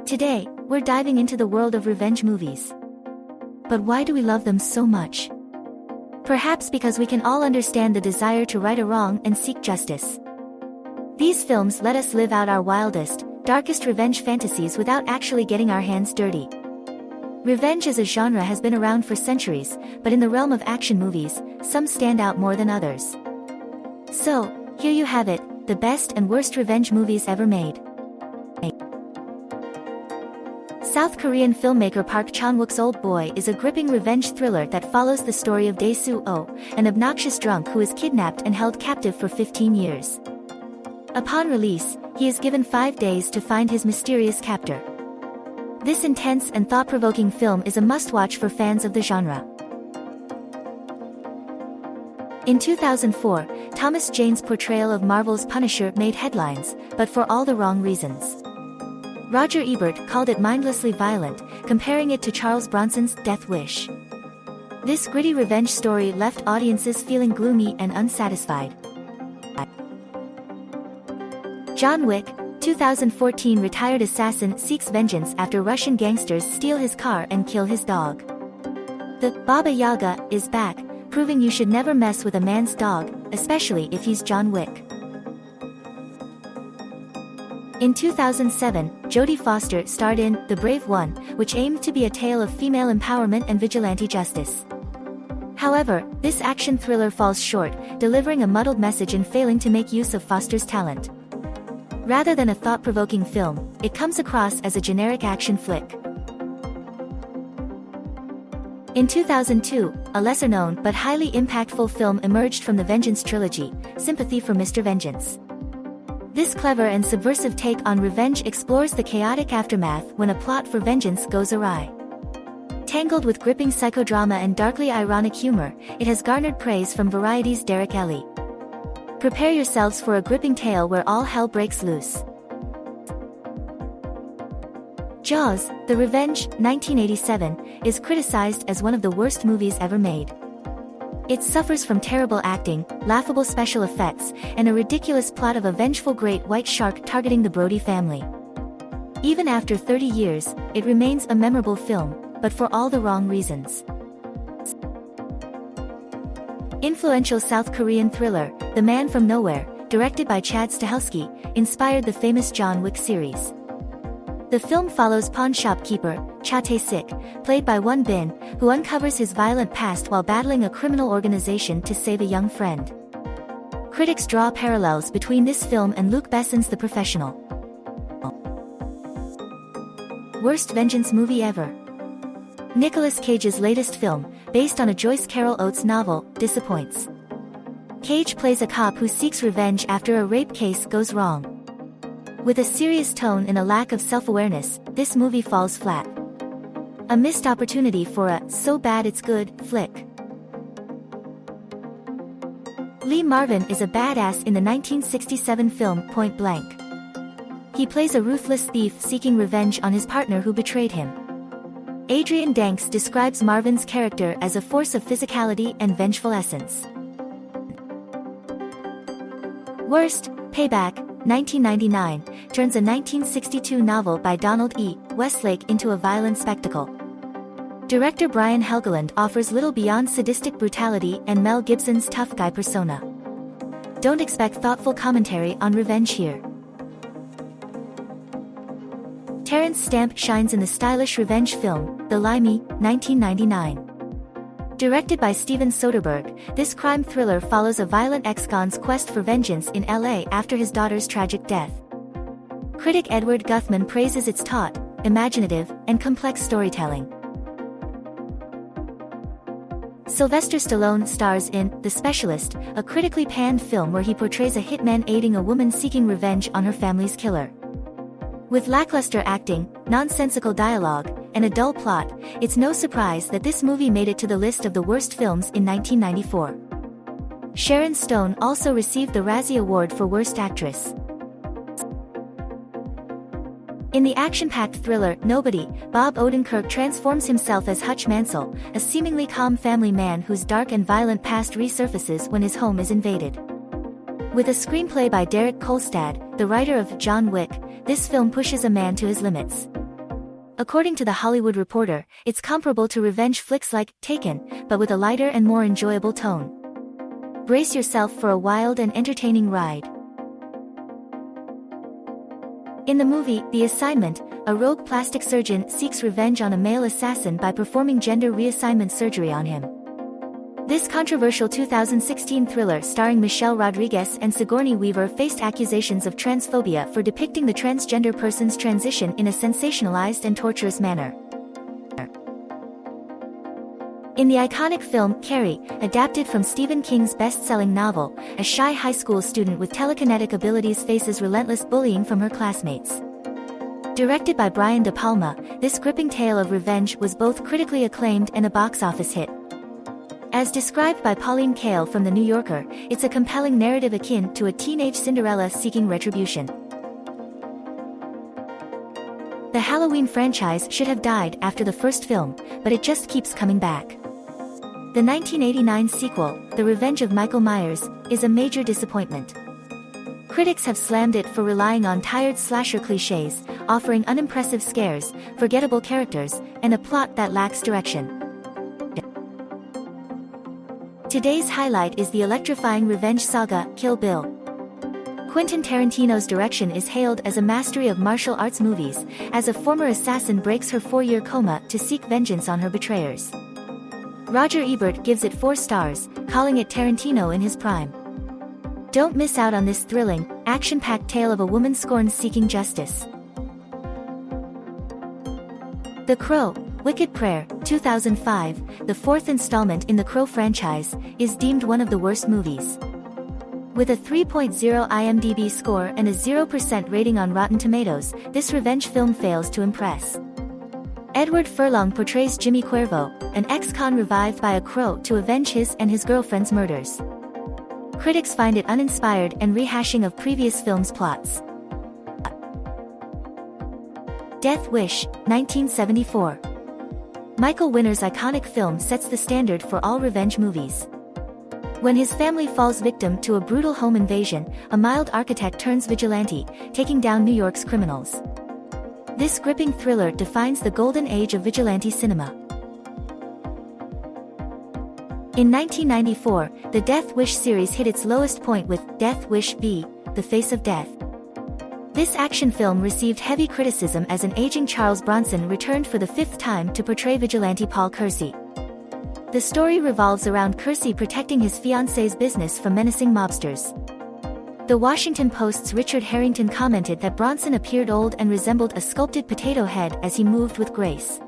Today, we're diving into the world of revenge movies. But why do we love them so much? Perhaps because we can all understand the desire to right a wrong and seek justice. These films let us live out our wildest, darkest revenge fantasies without actually getting our hands dirty. Revenge as a genre has been around for centuries, but in the realm of action movies, some stand out more than others. So, here you have it, the best and worst revenge movies ever made. South Korean filmmaker Park Chan-wook's Old Boy is a gripping revenge thriller that follows the story of Dae Soo-oh, an obnoxious drunk who is kidnapped and held captive for 15 years. Upon release, he is given 5 days to find his mysterious captor. This intense and thought-provoking film is a must-watch for fans of the genre. In 2004, Thomas Jane's portrayal of Marvel's Punisher made headlines, but for all the wrong reasons. Roger Ebert called it mindlessly violent, comparing it to Charles Bronson's Death Wish. This gritty revenge story left audiences feeling gloomy and unsatisfied. John Wick, 2014 retired assassin seeks vengeance after Russian gangsters steal his car and kill his dog. The Baba Yaga is back, proving you should never mess with a man's dog, especially if he's John Wick. In 2007, Jodie Foster starred in The Brave One, which aimed to be a tale of female empowerment and vigilante justice. However, this action thriller falls short, delivering a muddled message and failing to make use of Foster's talent. Rather than a thought-provoking film, it comes across as a generic action flick. In 2002, a lesser-known but highly impactful film emerged from the Vengeance trilogy, Sympathy for Mr. Vengeance. This clever and subversive take on revenge explores the chaotic aftermath when a plot for vengeance goes awry. Tangled with gripping psychodrama and darkly ironic humor, it has garnered praise from Variety's Derek Elley. Prepare yourselves for a gripping tale where all hell breaks loose. Jaws, The Revenge, 1987, is criticized as one of the worst movies ever made. It suffers from terrible acting, laughable special effects, and a ridiculous plot of a vengeful great white shark targeting the Brody family. Even after 30 years, it remains a memorable film, but for all the wrong reasons. Influential South Korean thriller, The Man from Nowhere, directed by Chad Stahelski, inspired the famous John Wick series. The film follows pawn shopkeeper, Cha Tae-sik, played by Won Bin, who uncovers his violent past while battling a criminal organization to save a young friend. Critics draw parallels between this film and Luc Besson's The Professional. Worst vengeance movie ever. Nicolas Cage's latest film, based on a Joyce Carol Oates novel, disappoints. Cage plays a cop who seeks revenge after a rape case goes wrong. With a serious tone and a lack of self-awareness, this movie falls flat. A missed opportunity for a so bad it's good flick. Lee Marvin is a badass in the 1967 film Point Blank. He plays a ruthless thief seeking revenge on his partner who betrayed him. Adrian Danks describes Marvin's character as a force of physicality and vengeful essence. Worst, Payback, 1999, turns a 1962 novel by Donald E. Westlake into a violent spectacle. Director Brian Helgeland offers little beyond sadistic brutality and Mel Gibson's tough guy persona. Don't expect thoughtful commentary on revenge here. Terence Stamp shines in the stylish revenge film, The Limey, 1999. Directed by Steven Soderbergh, this crime thriller follows a violent ex-con's quest for vengeance in LA after his daughter's tragic death. Critic Edward Guthman praises its taut, imaginative, and complex storytelling. Sylvester Stallone stars in The Specialist, a critically panned film where he portrays a hitman aiding a woman seeking revenge on her family's killer. With lackluster acting, nonsensical dialogue, and a dull plot, it's no surprise that this movie made it to the list of the worst films in 1994. Sharon Stone also received the Razzie Award for Worst Actress. In the action-packed thriller Nobody, Bob Odenkirk transforms himself as Hutch Mansell, a seemingly calm family man whose dark and violent past resurfaces when his home is invaded. With a screenplay by Derek Kolstad, the writer of John Wick, this film pushes a man to his limits. According to The Hollywood Reporter, it's comparable to revenge flicks like Taken, but with a lighter and more enjoyable tone. Brace yourself for a wild and entertaining ride. In the movie, The Assignment, a rogue plastic surgeon seeks revenge on a male assassin by performing gender reassignment surgery on him. This controversial 2016 thriller starring Michelle Rodriguez and Sigourney Weaver faced accusations of transphobia for depicting the transgender person's transition in a sensationalized and torturous manner. In the iconic film Carrie, adapted from Stephen King's best-selling novel, a shy high school student with telekinetic abilities faces relentless bullying from her classmates. Directed by Brian De Palma, this gripping tale of revenge was both critically acclaimed and a box office hit. As described by Pauline Kael from The New Yorker, it's a compelling narrative akin to a teenage Cinderella seeking retribution. The Halloween franchise should have died after the first film, but it just keeps coming back. The 1989 sequel, The Revenge of Michael Myers, is a major disappointment. Critics have slammed it for relying on tired slasher cliches, offering unimpressive scares, forgettable characters, and a plot that lacks direction. Today's highlight is the electrifying revenge saga, Kill Bill. Quentin Tarantino's direction is hailed as a mastery of martial arts movies, as a former assassin breaks her 4-year coma to seek vengeance on her betrayers. Roger Ebert gives it 4 stars, calling it Tarantino in his prime. Don't miss out on this thrilling, action-packed tale of a woman scorned seeking justice. The Crow, Wicked Prayer, 2005, the 4th installment in the Crow franchise, is deemed one of the worst movies. With a 3.0 IMDb score and a 0% rating on Rotten Tomatoes, this revenge film fails to impress. Edward Furlong portrays Jimmy Cuervo, an ex-con revived by a crow to avenge his and his girlfriend's murders. Critics find it uninspired and rehashing of previous films' plots. Death Wish, 1974. Michael Winner's iconic film sets the standard for all revenge movies. When his family falls victim to a brutal home invasion, a mild architect turns vigilante, taking down New York's criminals. This gripping thriller defines the golden age of vigilante cinema. In 1994, the Death Wish series hit its lowest point with Death Wish v. The Face of Death. This action film received heavy criticism as an aging Charles Bronson returned for the 5th time to portray vigilante Paul Kersey. The story revolves around Kersey protecting his fiancée's business from menacing mobsters. The Washington Post's Richard Harrington commented that Bronson appeared old and resembled a sculpted potato head as he moved with grace.